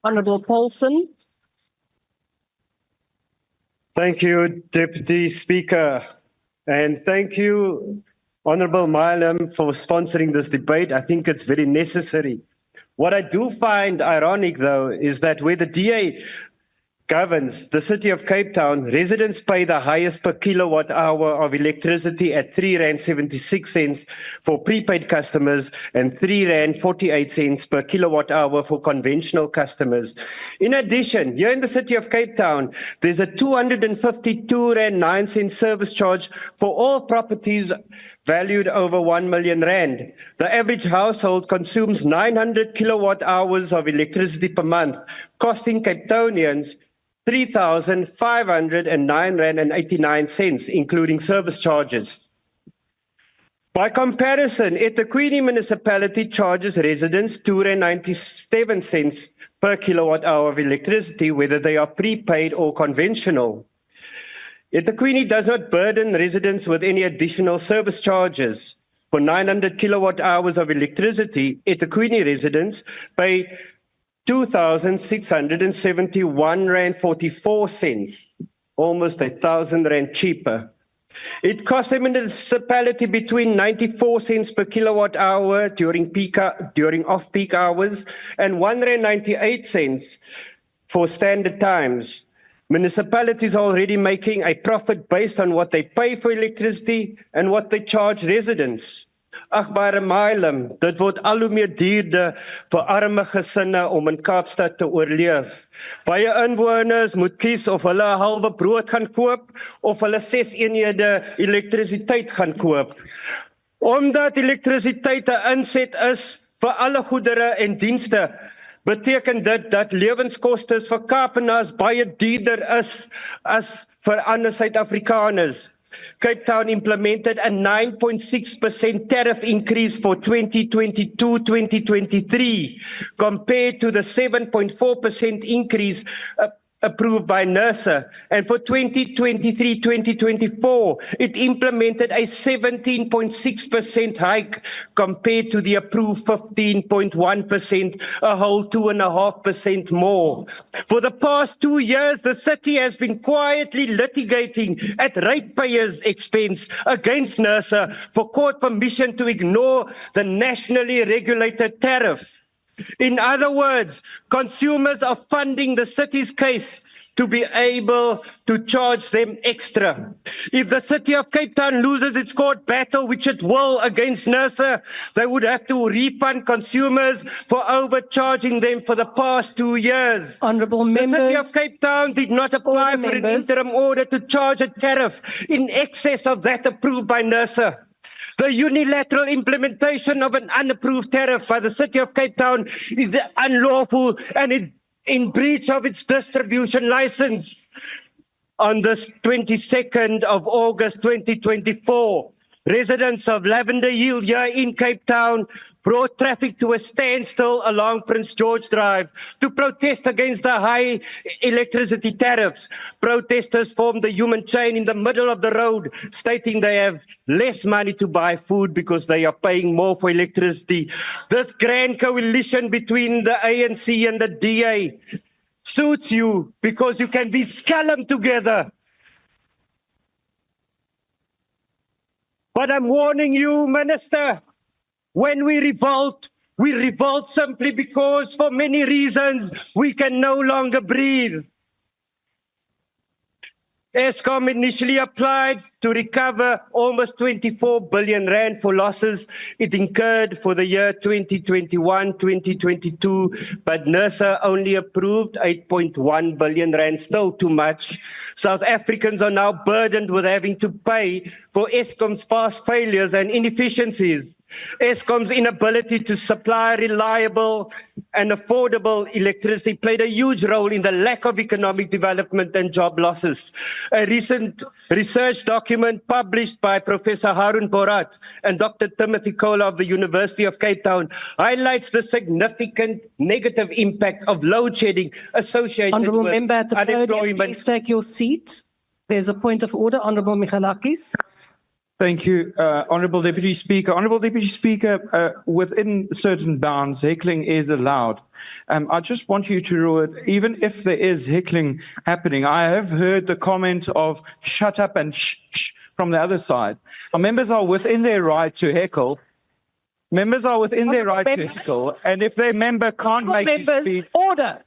Honourable Paulson. Thank you, Deputy Speaker. And thank you, Honourable Milam, for sponsoring this debate. I think it's very necessary. What I do find ironic, though, is that where the DA governs the city of Cape Town, residents pay the highest per kilowatt hour of electricity at R3.76 for prepaid customers and R3.48 per kilowatt hour for conventional customers. In addition, here in the city of Cape Town, there's a R252.09 service charge for all properties valued over R1 million. The average household consumes 900 kilowatt hours of electricity per month, costing Cape Townians R3,509.89, including service charges. By comparison, eThekwini municipality charges residents R2.97 per kilowatt hour of electricity, whether they are prepaid or conventional. eThekwini does not burden residents with any additional service charges. For 900 kilowatt hours of electricity, eThekwini residents pay R2,671.44, almost R1,000 cheaper. It costs the municipality between 94 cents per kilowatt hour during off-peak hours and R1.98 for standard times. Municipalities are already making a profit based on what they pay for electricity and what they charge residents. Agbare Milam, dit word al hoe meer duurder vir arme gesinne om in Kaapstad te oorleef. Baie inwoners moet kies of hulle 'n halwe brood gaan koop of hulle 6 eenhede elektrisiteit gaan koop. Omdat elektrisiteit 'n inset is vir alle goedere en dienste, beteken dit dat lewenskoste vir Kaapenaars baie duurder is as vir ander Suid-Afrikaners. Cape Town implemented a 9.6% tariff increase for 2022-2023 compared to the 7.4% increase approved by NERSA. And for 2023-2024, it implemented a 17.6% hike compared to the approved 15.1%, a whole 2.5% more. For the past 2 years, the city has been quietly litigating at ratepayers' expense against NERSA for court permission to ignore the nationally regulated tariff. In other words, consumers are funding the city's case to be able to charge them extra. If the city of Cape Town loses its court battle, which it will against NERSA, they would have to refund consumers for overcharging them for the past 2 years. Honourable members. The city of Cape Town did not apply for an interim order to charge a tariff in excess of that approved by NERSA. The unilateral implementation of an unapproved tariff by the city of Cape Town is unlawful and in breach of its distribution license. On the 22nd of August 2024, residents of Lavender Hill here in Cape Town brought traffic to a standstill along Prince George Drive to protest against the high electricity tariffs. Protesters formed a human chain in the middle of the road, stating they have less money to buy food because they are paying more for electricity. This grand coalition between the ANC and the DA suits you because you can be scalloped together. But I'm warning you, Minister, when we revolt simply because for many reasons we can no longer breathe. Eskom initially applied to recover almost 24 billion rand for losses it incurred for the year 2021-2022, but NERSA only approved 8.1 billion rand, still too much. South Africans are now burdened with having to pay for Eskom's past failures and inefficiencies. Eskom's inability to supply reliable and affordable electricity played a huge role in the lack of economic development and job losses. A recent research document published by Professor Harun Borat and Dr. Timothy Kohler of the University of Cape Town highlights the significant negative impact of load shedding associated Honourable with member at the podium, unemployment. please take your seat. There's a point of order. Honourable Michalakis. Thank you, Honourable Deputy Speaker. Honourable Deputy Speaker, within certain bounds, heckling is allowed. I just want you to rule it, even if there is heckling happening. I have heard the comment of shut up and shh from the other side. Our members are within their right to heckle. Members are within their right to heckle, and if their member can't make you speak... Order.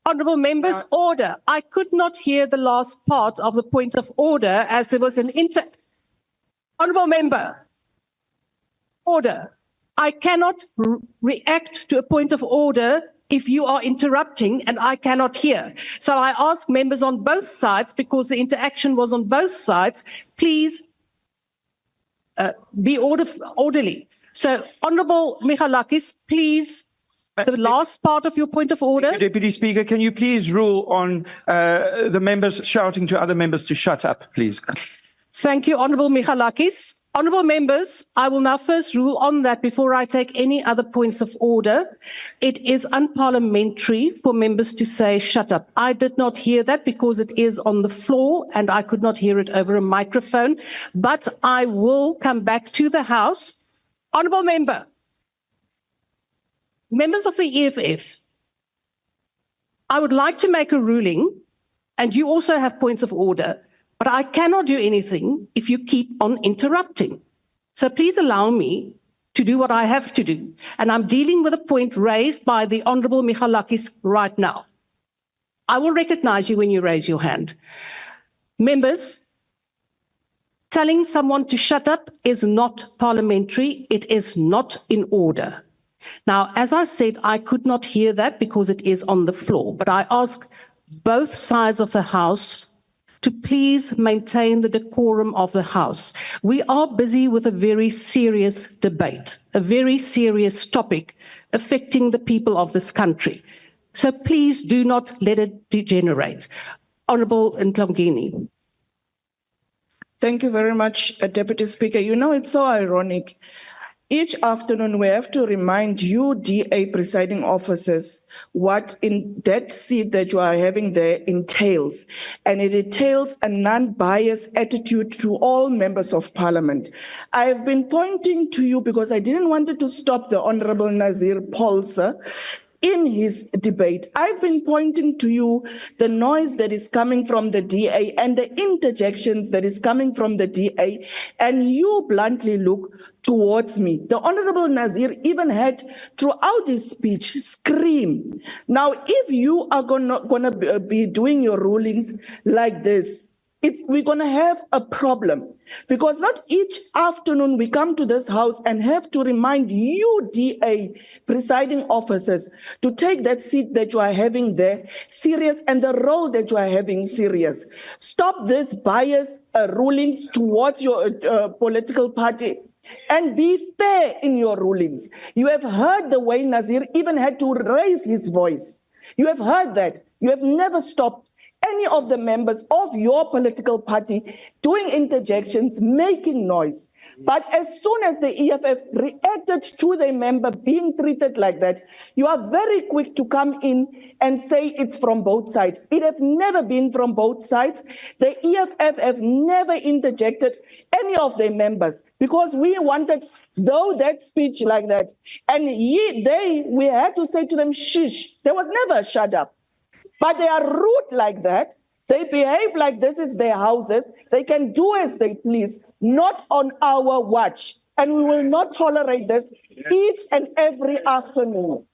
Honourable members, order. I could not hear the last part of the point of order as there was an Honourable member, order. I cannot react to a point of order if you are interrupting and I cannot hear. So I ask members on both sides, because the interaction was on both sides, please be orderly. So, Honourable Michalakis, please, the last part of your point of order. Deputy Speaker, can you please rule on the members shouting to other members to shut up, please? Thank you, Honourable Michalakis. Honourable members, I will now first rule on that before I take any other points of order. It is unparliamentary for members to say shut up. I did not hear that because it is on the floor and I could not hear it over a microphone, but I will come back to the House. Honourable member, members of the EFF, I would like to make a ruling, and you also have points of order, but I cannot do anything if you keep on interrupting. So please allow me to do what I have to do. And I'm dealing with a point raised by the Honourable Michalakis right now. I will recognize you when you raise your hand. Members, telling someone to shut up is not parliamentary. It is not in order. Now, as I said, I could not hear that because it is on the floor, but I ask both sides of the House to please maintain the decorum of the House. We are busy with a very serious debate, a very serious topic affecting the people of this country. So please do not let it degenerate. Honourable Ntlangeni. Thank you very much, Deputy Speaker. You know, it's so ironic. Each afternoon, we have to remind you, DA presiding officers, what in that seat that you are having there entails. And it entails a non-biased attitude to all members of parliament. I have been pointing to you because I didn't want to stop the Honorable Nazir Paulser in his debate. I've been pointing to you the noise that is coming from the DA and the interjections that is coming from the DA, and you bluntly look towards me. The Honorable Nazir even had throughout his speech scream. Now, if you are gonna be doing your rulings like this, we're going to have a problem, because not each afternoon we come to this House and have to remind you, DA presiding officers, to take that seat that you are having there serious and the role that you are having serious. Stop this biased rulings towards your political party and be fair in your rulings. You have heard the way Nazir even had to raise his voice. You have heard that. You have never stopped any of the members of your political party doing interjections, making noise. But as soon as the EFF reacted to the member being treated like that, you are very quick to come in and say it's from both sides. It has never been from both sides. The EFF have never interjected any of their members, because we wanted, though, that speech like that. And we had to say to them, shush. There was never a shut up. But they are rude like that. They behave like this is their houses. They can do as they please, not on our watch. And we will not tolerate this each and every afternoon.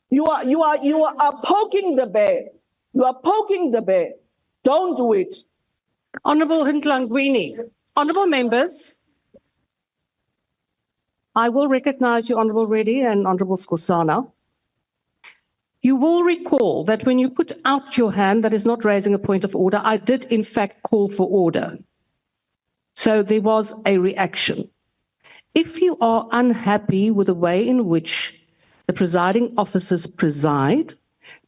You are poking the bear. You are poking the bear. Don't do it. Honourable Ntlangeni. Honourable members, I will recognize you, Honourable Reddy and Honourable Skosana. You will recall that when you put out your hand, that is not raising a point of order, I did in fact call for order. So there was a reaction. If you are unhappy with the way in which the presiding officers preside,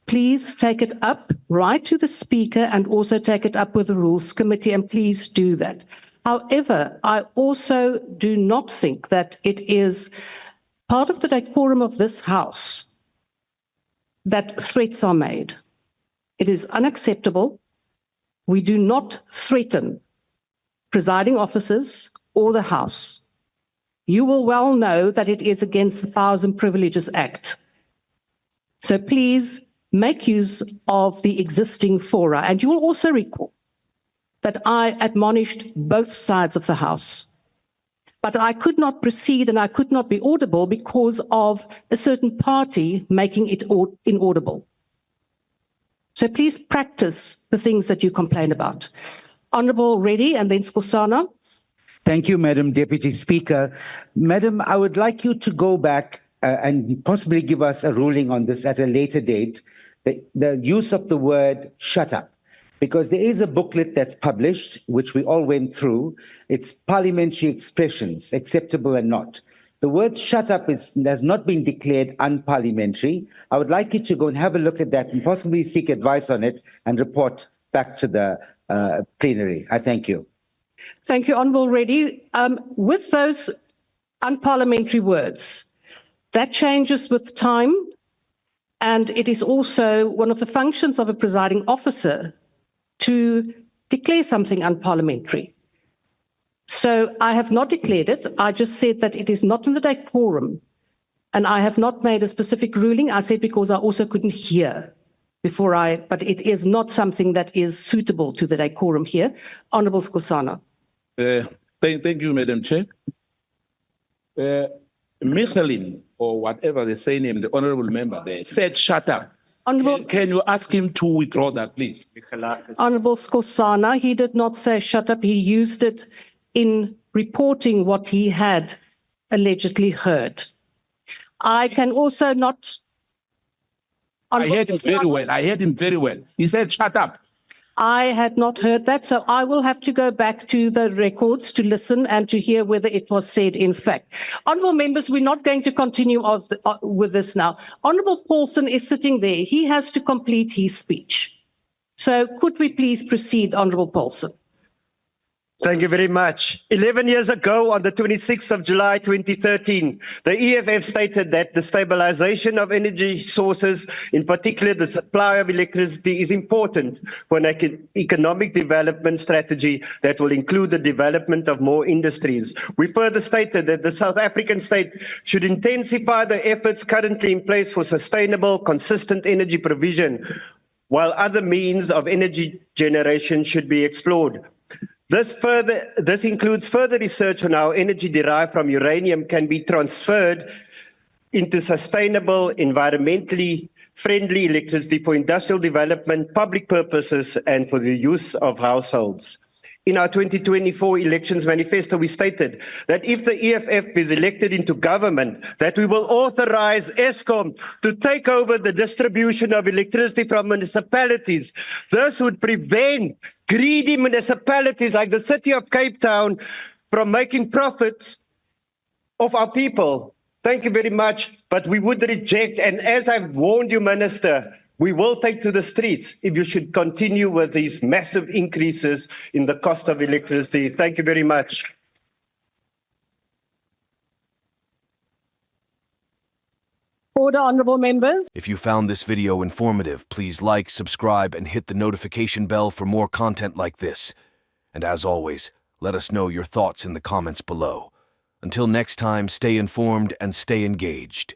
please take it up right to the Speaker and also take it up with the Rules Committee, and please do that. However, I also do not think that it is part of the decorum of this House that threats are made. It is unacceptable. We do not threaten presiding officers or the House. you will well know that it is against the Powers and Privileges Act. So please make use of the existing fora. And you will also recall that I admonished both sides of the House. But I could not proceed and I could not be audible because of a certain party making it inaudible. So please practice the things that you complain about. Honourable Reddy and then Skosana. Thank you, Madam Deputy Speaker. Madam, I would like you to go back and possibly give us a ruling on this at a later date, the use of the word shut up. Because there is a booklet that's published, which we all went through. It's parliamentary expressions, acceptable and not. The word shut up has not been declared unparliamentary. I would like you to go and have a look at that and possibly seek advice on it and report back to the plenary. I thank you. Thank you, Honourable Reddy. With those unparliamentary words, that changes with time, and it is also one of the functions of a presiding officer to declare something unparliamentary. So I have not declared it. I just said that it is not in the decorum, and I have not made a specific ruling. I said because I also couldn't hear before but it is not something that is suitable to the decorum here. Honourable Skosana. Thank you, Madam Chair. Michelin, or whatever they say name, the honourable member there, said shut up. Can you ask him to withdraw that, please? Honourable Skosana, he did not say shut up. He used it in reporting what he had allegedly heard. I can also not... I heard him very well. I heard him very well. He said shut up. I had not heard that, so I will have to go back to the records to listen and to hear whether it was said in fact. Honourable members, we're not going to continue with this now. Honourable Paulson is sitting there. He has to complete his speech. So could we please proceed, Honourable Paulson? Thank you very much. 11 years ago, on the 26th of July 2013, the EFF stated that the stabilization of energy sources, in particular the supply of electricity, is important for an economic development strategy that will include the development of more industries. We further stated that the South African state should intensify the efforts currently in place for sustainable, consistent energy provision, while other means of energy generation should be explored. This includes further research on how energy derived from uranium can be transferred into sustainable, environmentally friendly electricity for industrial development, public purposes, and for the use of households. In our 2024 elections manifesto, we stated that if the EFF is elected into government, that we will authorize Eskom to take over the distribution of electricity from municipalities. This would prevent greedy municipalities like the city of Cape Town from making profits of our people. Thank you very much, but we would reject, and as I've warned you, Minister, we will take to the streets if you should continue with these massive increases in the cost of electricity. Thank you very much. Order, honourable members. If you found this video informative, please like, subscribe, and hit the notification bell for more content like this. And as always, let us know your thoughts in the comments below. Until next time, stay informed and stay engaged.